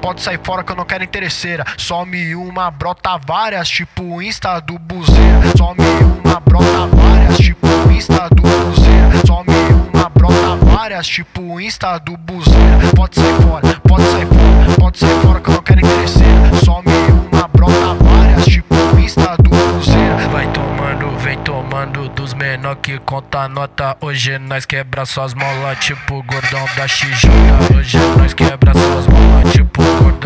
pode sair fora que eu não quero interesseira. Some uma, brota várias, tipo o Insta do buzeira. Some uma, brota várias, tipo o Insta do buzeira. Some uma, brota várias, tipo o Insta do buzeira. Pode sair fora, pode sair fora que eu não quero interesseira. Some uma, brota várias, tipo o Insta do buzeira. Vai tomando, vem tomando dos menor que conta nota. Hoje nós quebra suas molas, tipo gordão da XJ. Hoje nós quebra suas molas, tipo gordão